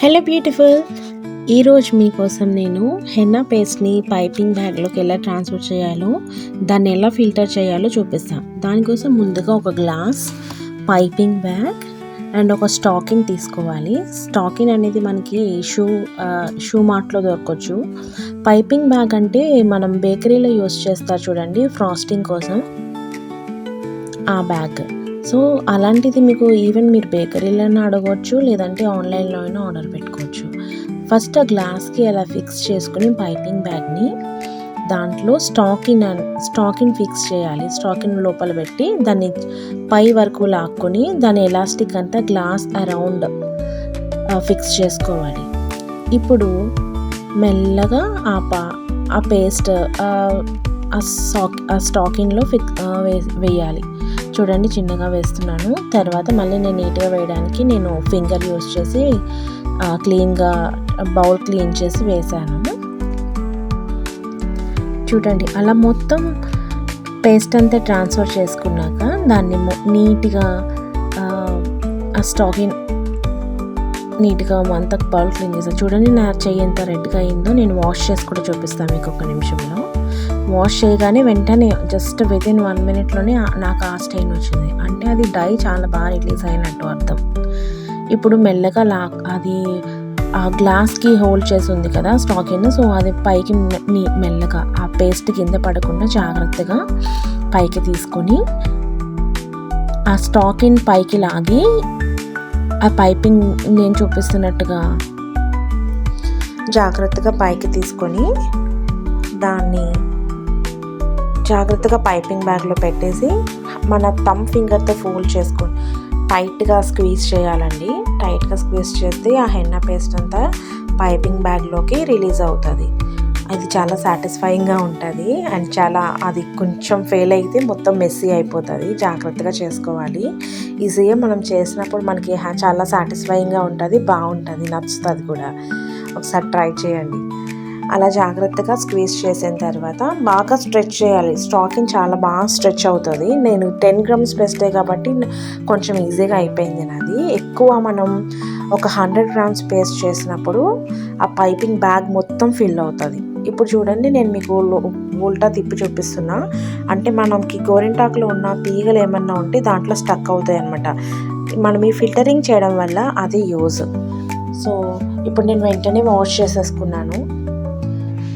Hello beautiful. ఈరోజు మీకోసం నేను హెన్నా పేస్ట్ని పైపింగ్ బ్యాగ్లోకి ఎలా ట్రాన్స్ఫర్ చేయాలో, దాన్ని ఎలా ఫిల్టర్ చేయాలో చూపిస్తాను. దానికోసం ముందుగా ఒక గ్లాస్, పైపింగ్ బ్యాగ్ అండ్ ఒక స్టాకింగ్ తీసుకోవాలి. స్టాకింగ్ అనేది మనకి షూ మార్ట్లో దొరకవచ్చు. పైపింగ్ బ్యాగ్ అంటే మనం బేకరీలో యూస్ చేస్తారు చూడండి, ఫ్రాస్టింగ్ కోసం, ఆ బ్యాగ్. సో అలాంటిది మీకు ఈవెన్ మీరు బేకరీలోనే అడగవచ్చు, లేదంటే ఆన్లైన్లో అయినా ఆర్డర్ పెట్టుకోవచ్చు. ఫస్ట్ ఆ గ్లాస్కి అలా ఫిక్స్ చేసుకుని పైపింగ్ బ్యాగ్ని దాంట్లో స్టాకిన్ ఫిక్స్ చేయాలి. స్టాకిన్ లోపల పెట్టి దాన్ని పై వరకు లాక్కొని దాని ఎలాస్టిక్ అంతా గ్లాస్ అరౌండ్ ఫిక్స్ చేసుకోవాలి. ఇప్పుడు మెల్లగా ఆ పేస్ట్ ఆ స్టాకిన్లో వేయాలి. చూడండి, చిన్నగా వేస్తున్నాను. తర్వాత మళ్ళీ నేను నీట్గా వేయడానికి నేను ఫింగర్ యూస్ చేసి క్లీన్గా బౌల్ క్లీన్ చేసి వేసాను. చూడండి, అలా మొత్తం పేస్ట్ అంతా ట్రాన్స్ఫర్ చేసుకున్నాక దాన్ని నీట్గా ఆ స్టాకింగ్ నీట్గా అంతా బౌల్ క్లీన్ చేసాను. చూడండి, నా చెయ్యి ఎంత రెడ్గా అయిందో. నేను వాష్ చేసి కూడా చూపిస్తాను మీకు ఒక నిమిషంలో. వాష్ చేయగానే వెంటనే జస్ట్ వితిన్ 1 minute నాకు ఆ స్టెయిన్ వచ్చింది. అంటే అది డై చాలా బాగా రిలీజ్ అయినట్టు అర్థం. ఇప్పుడు మెల్లగా అది ఆ గ్లాస్కి హోల్డ్ చేసి ఉంది కదా స్టాకిన్, సో అది పైకి మెల్లగా ఆ పేస్ట్ కింద పడకుండా జాగ్రత్తగా పైకి తీసుకొని ఆ స్టాకిన్ పైకి లాగి ఆ పైపింగ్ నేను చూపిస్తున్నట్టుగా జాగ్రత్తగా పైకి తీసుకొని దాన్ని జాగ్రత్తగా పైపింగ్ బ్యాగ్లో పెట్టేసి మన థంబ్ ఫింగర్తో ఫోల్డ్ చేసుకొని టైట్గా స్క్వీజ్ చేయాలండి. టైట్గా స్క్వీజ్ చేస్తే ఆ హెన్నా పేస్ట్ అంతా పైపింగ్ బ్యాగ్లోకి రిలీజ్ అవుతుంది. అది చాలా సాటిస్ఫైయింగ్గా ఉంటుంది. అండ్ అది కొంచెం ఫెయిల్ అయితే మొత్తం మెస్సీ అయిపోతుంది. జాగ్రత్తగా చేసుకోవాలి. ఈజీగా మనం చేసినప్పుడు మనకి చాలా సాటిస్ఫైయింగ్గా ఉంటుంది, బాగుంటుంది, నచ్చుతుంది కూడా. ఒకసారి ట్రై చేయండి. అలా జాగ్రత్తగా స్క్వీజ్ చేసిన తర్వాత బాగా స్ట్రెచ్ చేయాలి. స్టాకింగ్ చాలా బాగా స్ట్రెచ్ అవుతుంది. నేను 10 grams పేస్టే కాబట్టి కొంచెం ఈజీగా అయిపోయింది నాది. ఎక్కువ మనం ఒక 100 grams పేస్ట్ చేసినప్పుడు ఆ పైపింగ్ బ్యాగ్ మొత్తం ఫిల్ అవుతుంది. ఇప్పుడు చూడండి, నేను మీకు ఉల్టా తిప్పి చూపిస్తున్నా. అంటే మనకి గోరింటాకులో ఉన్న తీగలు ఏమన్నా ఉంటే దాంట్లో స్టక్ అవుతాయి అన్నమాట. మనం ఈ ఫిల్టరింగ్ చేయడం వల్ల అది యూజ్. సో ఇప్పుడు నేను వెంటనే వాష్ చేసేసుకున్నాను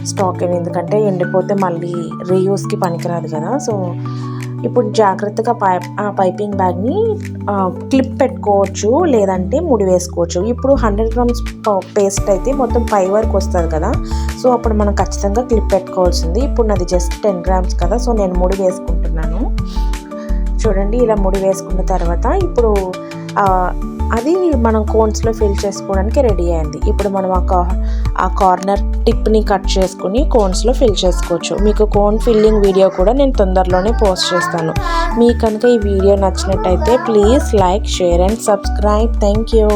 స్టాకింగ్, ఎందుకంటే ఎండిపోతే మళ్ళీ రీయూస్కి పనికిరాదు కదా. సో ఇప్పుడు జాగ్రత్తగా ఆ పైపింగ్ బ్యాగ్ని క్లిప్ పెట్టుకోవచ్చు, లేదంటే ముడి వేసుకోవచ్చు. ఇప్పుడు 100 grams పేస్ట్ అయితే మొత్తం పై వరకు వస్తుంది కదా, సో అప్పుడు మనం ఖచ్చితంగా క్లిప్ పెట్టుకోవాల్సింది. ఇప్పుడు నాది జస్ట్ 10 grams కదా, సో నేను ముడి వేసుకుంటున్నాను. చూడండి, ఇలా ముడి వేసుకున్న తర్వాత ఇప్పుడు అది మనం కోన్స్లో ఫిల్ చేసుకోవడానికి రెడీ అయింది. ఇప్పుడు మనం ఆ కార్నర్ టిప్ని కట్ చేసుకుని కోన్స్లో ఫిల్ చేసుకోవచ్చు. మీకు కోన్ ఫిల్లింగ్ వీడియో కూడా నేను తొందరలోనే పోస్ట్ చేస్తాను. మీకు కనుక ఈ వీడియో నచ్చినట్టయితే please like, share and subscribe. Thank you.